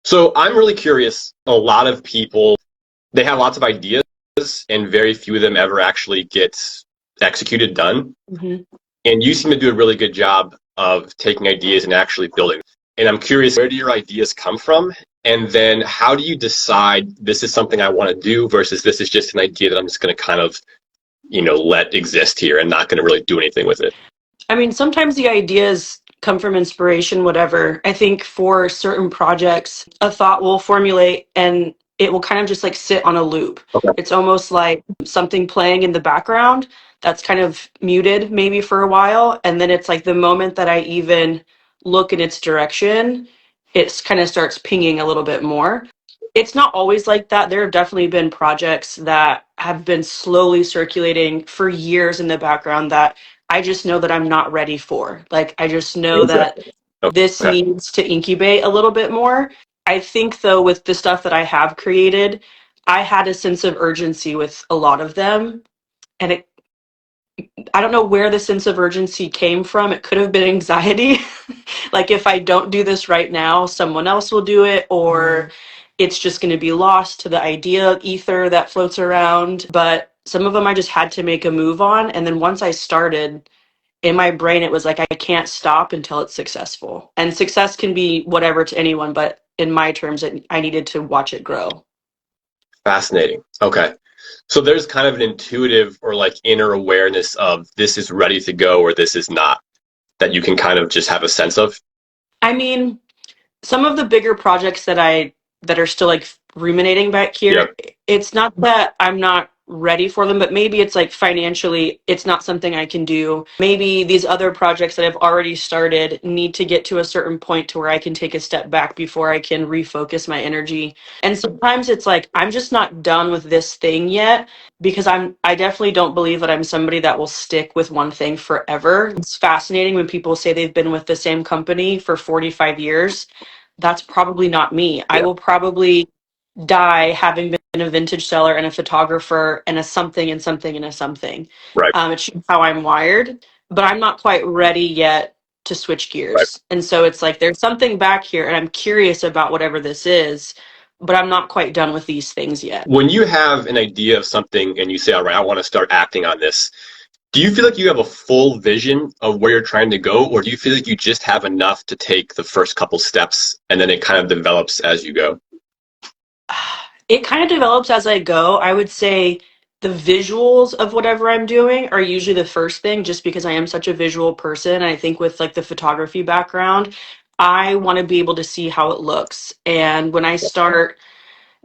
So I'm really curious. A lot of people, they have lots of ideas, and very few of them ever actually get executed, done. Hmm. And you seem to do a really good job of taking ideas and actually building. And I'm curious, where do your ideas come from? And then how do you decide this is something I want to do versus this is just an idea that I'm just going to kind of, let exist here and not going to really do anything with it? I mean, sometimes the ideas come from inspiration, whatever. I think for certain projects, a thought will formulate and it will kind of just like sit on a loop. Okay. It's almost like something playing in the background that's kind of muted maybe for a while. And then it's like the moment that I even look in its direction, it kind of starts pinging a little bit more. It's not always like that. There have definitely been projects that have been slowly circulating for years in the background that I just know that I'm not ready for. Like, I just know that Interesting. this Okay. needs to incubate a little bit more. I think, though, with the stuff that I have created, I had a sense of urgency with a lot of them. And I don't know where the sense of urgency came from. It could have been anxiety. Like, if I don't do this right now, someone else will do it, or it's just going to be lost to the idea ether that floats around. But some of them I just had to make a move on. And then once I started, in my brain, it was like, I can't stop until it's successful. And success can be whatever to anyone, but in my terms, I needed to watch it grow. Fascinating. Okay. So there's kind of an intuitive or like inner awareness of this is ready to go or this is not that you can kind of just have a sense of. I mean, some of the bigger projects that are still like ruminating back Yep. here, it's not that I'm not ready for them, but maybe it's like financially it's not something I can do. Maybe these other projects that I've already started need to get to a certain point to where I can take a step back before I can refocus my energy. And sometimes it's like I'm just not done with this thing yet, because I definitely don't believe that I'm somebody that will stick with one thing forever. It's fascinating when people say they've been with the same company for 45 years. That's probably not me. I Yeah. will probably die having been a vintage seller and a photographer and a something and something and a something. Right. It's just how I'm wired, but I'm not quite ready yet to switch Right. gears. And so it's like there's something back here and I'm curious about whatever this is, but I'm not quite done with these things yet. When you have an idea of something and you say, all right, I want to start acting on this, do you feel like you have a full vision of where you're trying to go, or do you feel like you just have enough to take the first couple steps and then it kind of develops as you go? It kind of develops as I go. I would say the visuals of whatever I'm doing are usually the first thing, just because I am such a visual person. I think with like the photography background, I want to be able to see how it looks. And when I start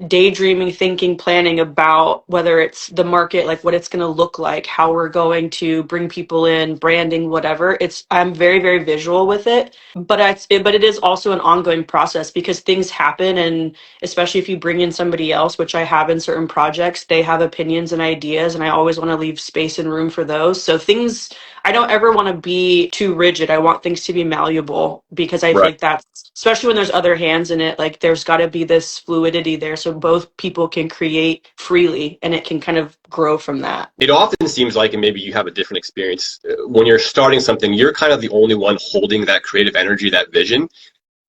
daydreaming, thinking, planning about whether it's the market, like what it's going to look like, how we're going to bring people in, branding, whatever. I'm very, very visual with it, but but it is also an ongoing process because things happen, and especially if you bring in somebody else, which I have in certain projects, they have opinions and ideas, and I always want to leave space and room for those. So things, I don't ever want to be too rigid. I want things to be malleable because I feel Right. like that's, especially when there's other hands in it, like there's got to be this fluidity there so both people can create freely and it can kind of grow from that. It often seems like, and maybe you have a different experience, when you're starting something, you're kind of the only one holding that creative energy, that vision.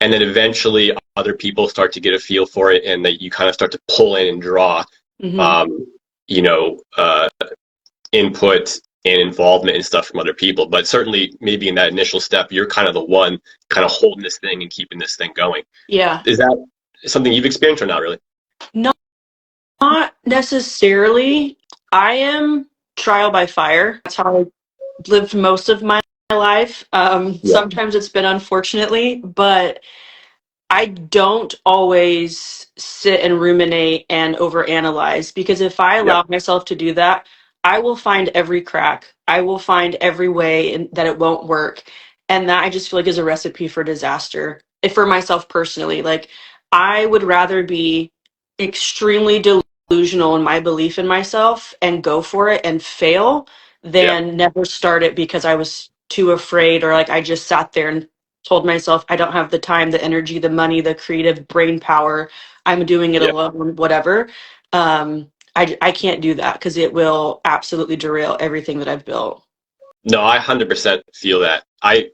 And then eventually other people start to get a feel for it and that you kind of start to pull in and draw, Hmm. um, you know, uh, input and involvement and stuff from other people. But certainly maybe in that initial step, you're kind of the one kind of holding this thing and keeping this thing going. Yeah. Is that something you've experienced or not really? Not, not necessarily. I am trial by fire. That's how I lived most of my life. Yeah. Sometimes it's been unfortunately, but I don't always sit and ruminate and overanalyze, because if I Yep. allow myself to do that, I will find every crack. I will find every way that it won't work. And that I just feel like is a recipe for disaster. If for myself personally, like I would rather be extremely delusional in my belief in myself and go for it and fail Yep. than never start it because I was too afraid, or like I just sat there and told myself I don't have the time, the energy, the money, the creative brain power. I'm doing it Yep. alone, whatever. I can't do that because it will absolutely derail everything that I've built. No, I 100% feel that. I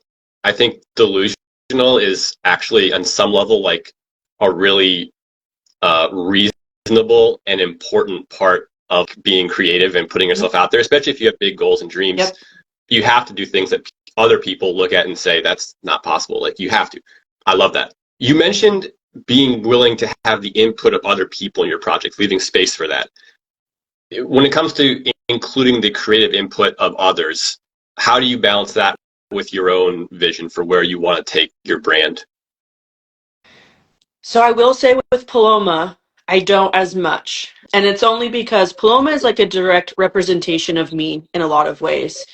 think delusional is actually on some level like a really reasonable and important part of being creative and putting yourself out there, especially if you have big goals and dreams. Yep. You have to do things that other people look at and say, that's not possible. Like, you have to. I love that. You mentioned being willing to have the input of other people in your project, leaving space for that. When it comes to including the creative input of others, how do you balance that with your own vision for where you want to take your brand? So I will say with Paloma, I don't as much. And it's only because Paloma is like a direct representation of me in a lot of ways.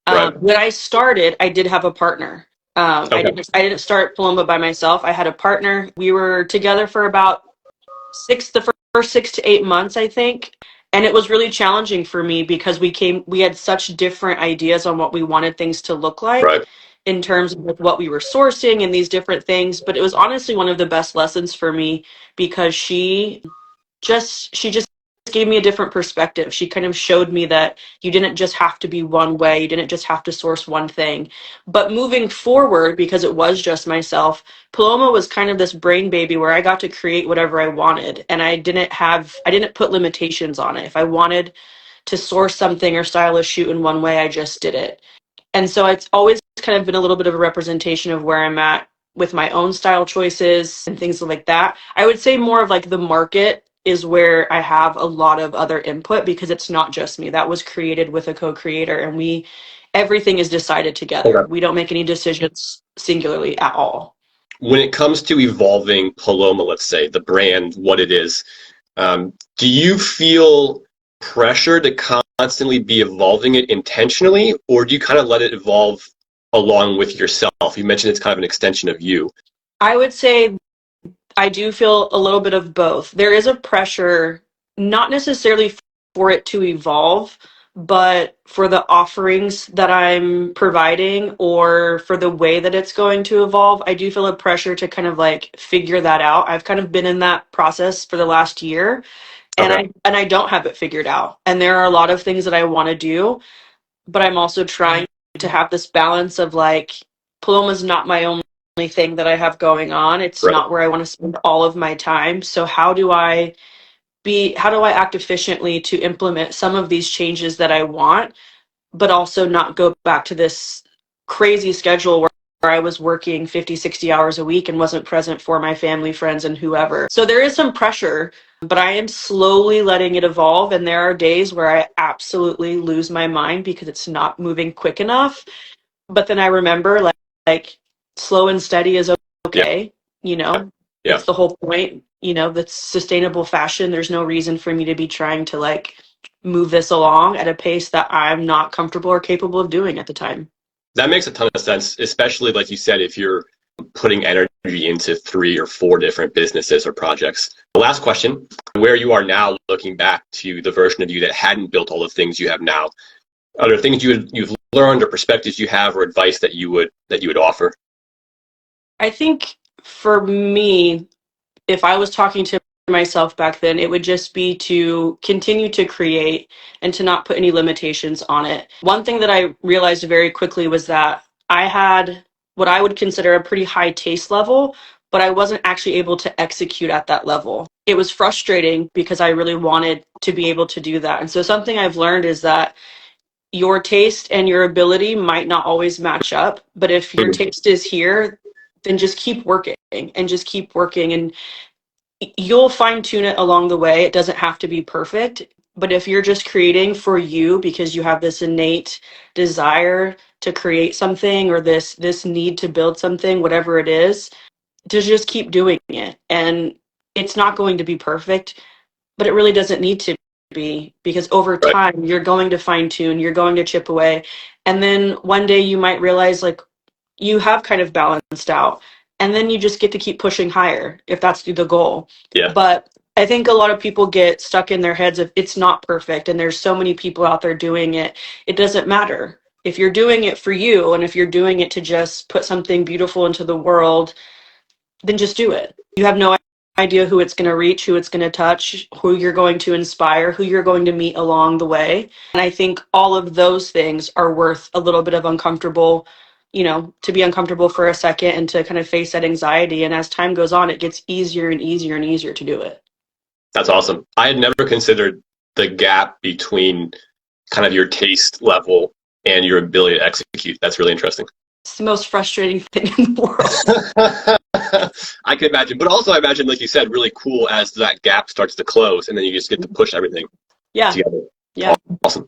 Right. When I started, I did have a partner. Okay. I didn't start Paloma by myself. I had a partner. We were together for about the first 6 to 8 months, I think. And it was really challenging for me because we had such different ideas on what we wanted things to look like. Right. In terms of what we were sourcing and these different things. But it was honestly one of the best lessons for me because she just gave me a different perspective. She kind of showed me that you didn't just have to be one way, you didn't just have to source one thing. But moving forward, because it was just myself, Paloma was kind of this brain baby where I got to create whatever I wanted, and I didn't put limitations on it. If I wanted to source something or style a shoot in one way, I just did it. And so it's always kind of been a little bit of a representation of where I'm at with my own style choices and things like that. I would say more of like the market is where I have a lot of other input because it's not just me. That was created with a co-creator, and everything is decided together. Okay. We don't make any decisions singularly at all. When it comes to evolving Paloma, let's say, the brand, what it is, do you feel pressure to constantly be evolving it intentionally, or do you kind of let it evolve along with yourself? You mentioned it's kind of an extension of you. I would say I do feel a little bit of both. There is a pressure, not necessarily for it to evolve, but for the offerings that I'm providing or for the way that it's going to evolve. I do feel a pressure to kind of like figure that out. I've kind of been in that process for the last year, and Okay. I don't have it figured out. And there are a lot of things that I want to do, but I'm also trying to have this balance of like, Paloma's not my only thing that I have going on. It's Right. not where I want to spend all of my time. So how do I act efficiently to implement some of these changes that I want, but also not go back to this crazy schedule where I was working 50, 60 hours a week and wasn't present for my family, friends, and whoever. So there is some pressure, but I am slowly letting it evolve. And there are days where I absolutely lose my mind because it's not moving quick enough. But then I remember like slow and steady is Yeah. okay. Yeah. It's the whole point, that's sustainable fashion. There's no reason for me to be trying to like move this along at a pace that I'm not comfortable or capable of doing at the time. That makes a ton of sense, especially like you said, if you're putting energy into 3 or 4 different businesses or projects. The last question, where you are now, looking back to the version of you that hadn't built all the things you have now, are there things you've learned or perspectives you have or advice that you would offer? I think for me, if I was talking to myself back then, it would just be to continue to create and to not put any limitations on it. One thing that I realized very quickly was that I had what I would consider a pretty high taste level, but I wasn't actually able to execute at that level. It was frustrating because I really wanted to be able to do that. And so something I've learned is that your taste and your ability might not always match up, but if your taste is here, then just keep working and just keep working, and you'll fine tune it along the way. It doesn't have to be perfect, but if you're just creating for you because you have this innate desire to create something or this need to build something, whatever it is, to just keep doing it. And it's not going to be perfect, but it really doesn't need to be, because over Right. time you're going to fine tune, you're going to chip away, and then one day you might realize like you have kind of balanced out, and then you just get to keep pushing higher if that's the goal. Yeah. But I think a lot of people get stuck in their heads of it's not perfect and there's so many people out there doing it. It doesn't matter. If you're doing it for you and if you're doing it to just put something beautiful into the world, then just do it. You have no idea who it's going to reach, who it's going to touch, who you're going to inspire, who you're going to meet along the way. And I think all of those things are worth a little bit of uncomfortable you know, to be uncomfortable for a second and to kind of face that anxiety. And as time goes on, it gets easier and easier and easier to do it. That's awesome. I had never considered the gap between kind of your taste level and your ability to execute. That's really interesting. It's the most frustrating thing in the world. I can imagine, but also I imagine, like you said, really cool as that gap starts to close, and then you just get to push everything Yeah. together. Yeah. Awesome.